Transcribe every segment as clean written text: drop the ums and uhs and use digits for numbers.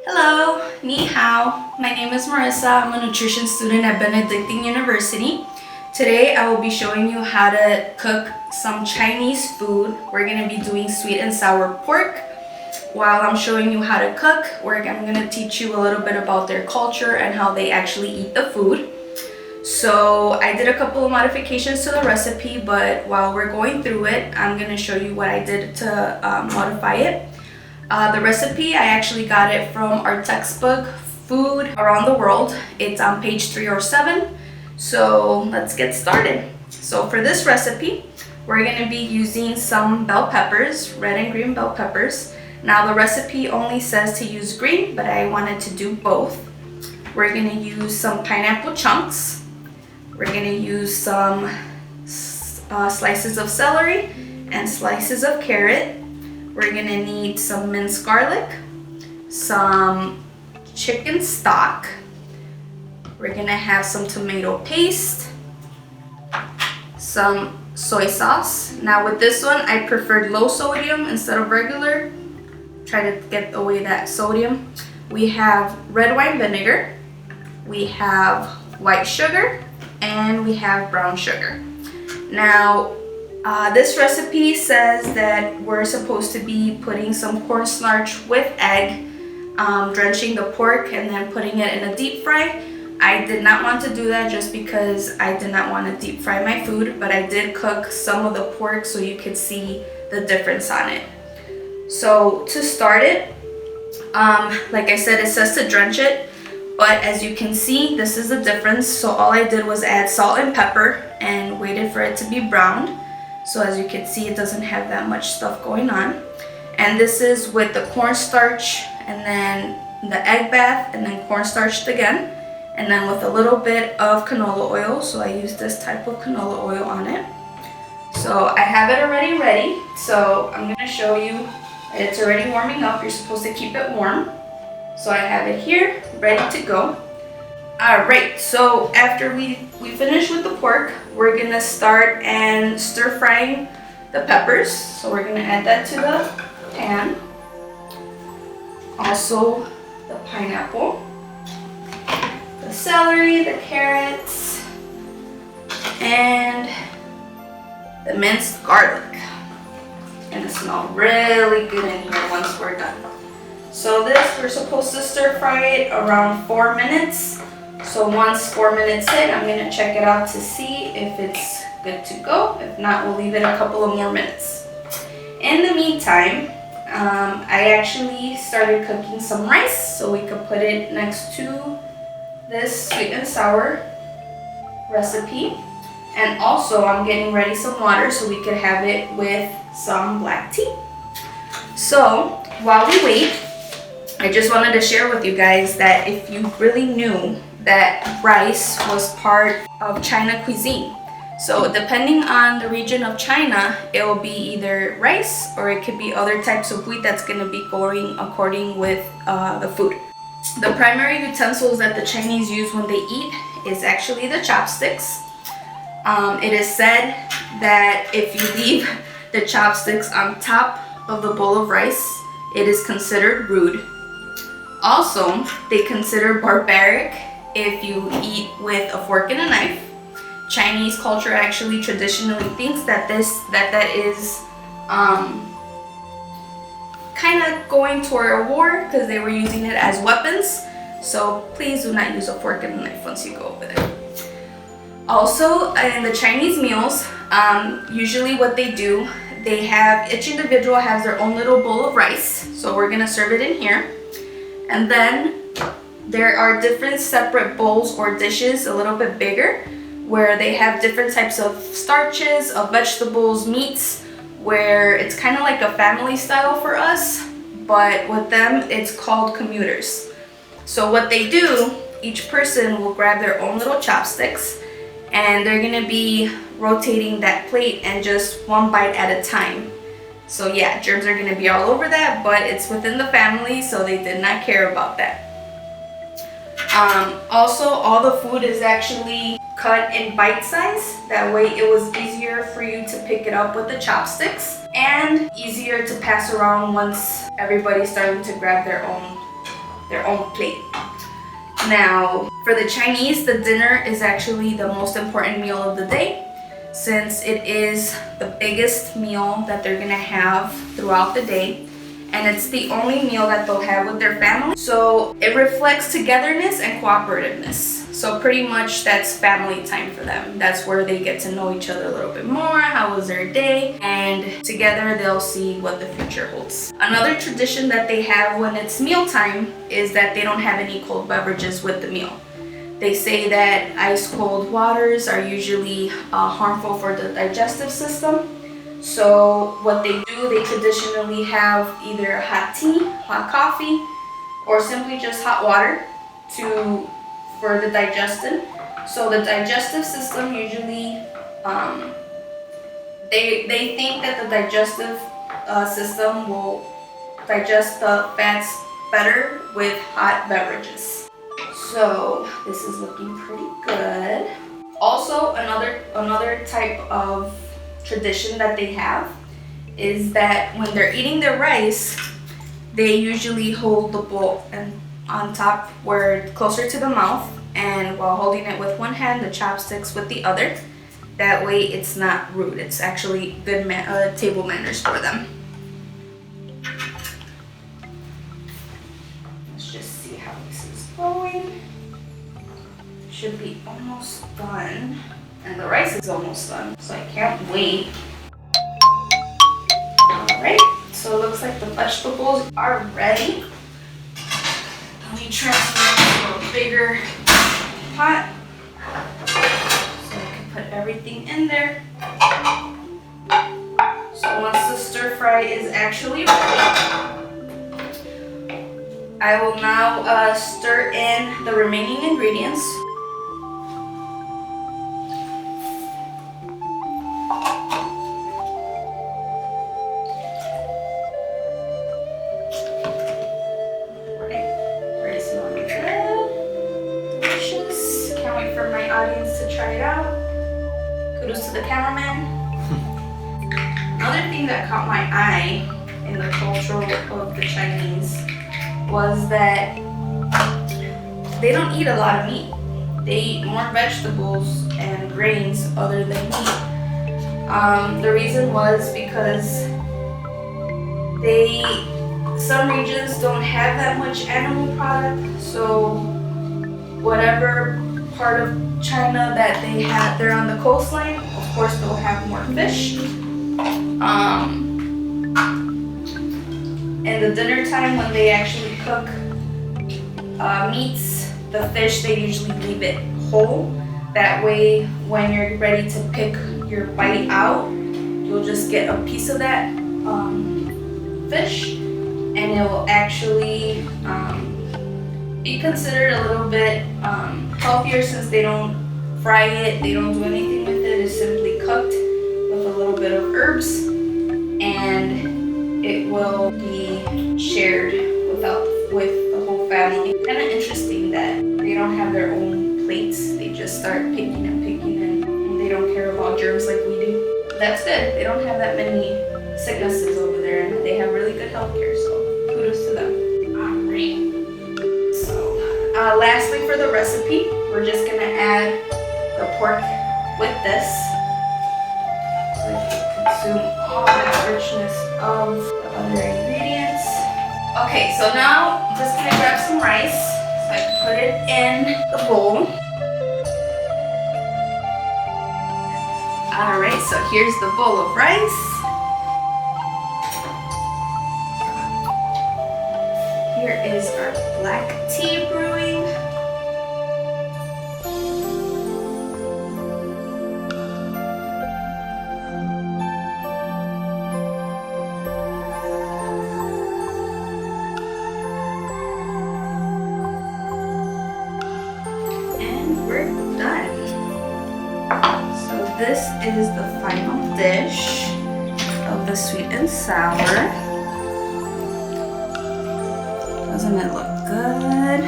Hello, ni hao. My name is Marissa. I'm a nutrition student at Benedictine University. Today I will be showing you how to cook some Chinese food. We're going to be doing sweet and sour pork. While I'm showing you how to cook, I'm going to teach you a little bit about their culture and how they actually eat the food. So I did a couple of modifications to the recipe, but while we're going through it, I'm going to show you what I did to modify it. The recipe, I actually got it from our textbook, Food Around the World. It's on page 307. So let's get started. So for this recipe, we're going to be using some bell peppers, red and green bell peppers. Now the recipe only says to use green, but I wanted to do both. We're going to use some pineapple chunks. We're going to use some slices of celery and slices of carrot. We're gonna need some minced garlic, some chicken stock. We're gonna have some tomato paste, some soy sauce. Now with this one, I preferred low sodium instead of regular. Try to get away that sodium. We have red wine vinegar, we have white sugar, and we have brown sugar. Now, this recipe says that we're supposed to be putting some cornstarch with egg, drenching the pork, and then putting it in a deep fry. I did not want to do that just because I did not want to deep fry my food, but I did cook some of the pork so you could see the difference on it. So to start it, like I said, it says to drench it, but as you can see, this is the difference. So all I did was add salt and pepper and waited for it to be browned. So as you can see, it doesn't have that much stuff going on. And this is with the cornstarch and then the egg bath and then cornstarched again. And then with a little bit of canola oil. So I use this type of canola oil on it. So I have it already ready. So I'm going to show you it's already warming up. You're supposed to keep it warm. So I have it here ready to go. Alright, so after we finish with the pork, we're gonna start and stir frying the peppers. So we're gonna add that to the pan. Also the pineapple, the celery, the carrots, and the minced garlic. It's gonna smell really good in here once we're done. So this, we're supposed to stir fry it around 4 minutes. So once 4 minutes in, I'm going to check it out to see if it's good to go. If not, we'll leave it a couple of more minutes. In the meantime, I actually started cooking some rice so we could put it next to this sweet and sour recipe. And also, I'm getting ready some water so we could have it with some black tea. So while we wait, I just wanted to share with you guys that if you really knew that rice was part of China cuisine. So depending on the region of China, it will be either rice or it could be other types of wheat that's going to be going according with the food. The primary utensils that the Chinese use when they eat is actually the chopsticks. It is said that if you leave the chopsticks on top of the bowl of rice, it is considered rude. Also, they consider barbaric if you eat with a fork and a knife. Chinese culture actually traditionally thinks that that is kind of going toward a war because they were using it as weapons. So please do not use a fork and a knife once you go over there. Also, in the Chinese meals, usually what they do, each individual has their own little bowl of rice. So we're gonna serve it in here. And then there are different separate bowls or dishes, a little bit bigger, where they have different types of starches, of vegetables, meats, where it's kind of like a family style for us, but with them it's called commuters. So what they do, each person will grab their own little chopsticks and they're gonna be rotating that plate and just one bite at a time. So yeah, germs are gonna be all over that, but it's within the family, so they did not care about that. Also, all the food is actually cut in bite size. That way it was easier for you to pick it up with the chopsticks and easier to pass around once everybody's starting to grab their own their own plate. Now, for the Chinese, the dinner is actually the most important meal of the day, since it is the biggest meal that they're gonna have throughout the day, and it's the only meal that they'll have with their family. So it reflects togetherness and cooperativeness. So pretty much that's family time for them. That's where they get to know each other a little bit more, how was their day, and together they'll see what the future holds. Another tradition that they have when it's mealtime is that they don't have any cold beverages with the meal. They say that ice cold waters are usually harmful for the digestive system. So what they do, they traditionally have either hot tea, hot coffee, or simply just hot water for the digestion. So the digestive system usually, they think that the digestive system will digest the fats better with hot beverages. So this is looking pretty good. Also, another type of tradition that they have is that when they're eating their rice, they usually hold the bowl and on top where closer to the mouth, and while holding it with one hand, the chopsticks with the other. That way it's not rude. It's actually good table manners for them. Let's just see how this is going. Should be almost done. And the rice is almost done, so I can't wait. Alright, so it looks like the vegetables are ready. Let me transfer it to a bigger pot so I can put everything in there. So once the stir fry is actually ready, I will now stir in the remaining ingredients. Audience to try it out. Kudos to the cameraman. Another thing that caught my eye in the culture of the Chinese was that they don't eat a lot of meat. They eat more vegetables and grains other than meat. The reason was because some regions don't have that much animal product, so whatever part of China that they're on the coastline, of course they'll have more fish. In the dinner time when they actually cook meats, the fish, they usually leave it whole. That way when you're ready to pick your bite out, you'll just get a piece of that fish, and it will actually be considered a little bit healthier, since they don't fry it, they don't do anything with it. It's simply cooked with a little bit of herbs, and it will be shared with the whole family. Kind of interesting that they don't have their own plates. They just start picking and they don't care about germs like we do. That's good. They don't have that many sicknesses over there, and they have really good health care, so kudos to them. Alright. Lastly, for the recipe, we're just gonna add the pork with this, so it can consume all the richness of the other ingredients. Okay, so now I'm just gonna grab some rice so I can put it in the bowl. Alright, so here's the bowl of rice. Here is our black tea brewing. And we're done. So this is the final dish of the sweet and sour. Doesn't it look good?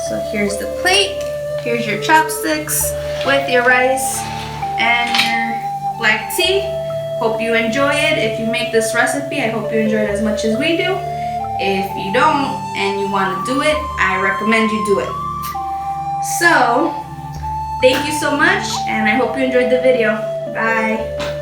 So here's the plate. Here's your chopsticks with your rice and your black tea. Hope you enjoy it. If you make this recipe, I hope you enjoy it as much as we do. If you don't and you want to do it, I recommend you do it. So, thank you so much, and I hope you enjoyed the video. Bye.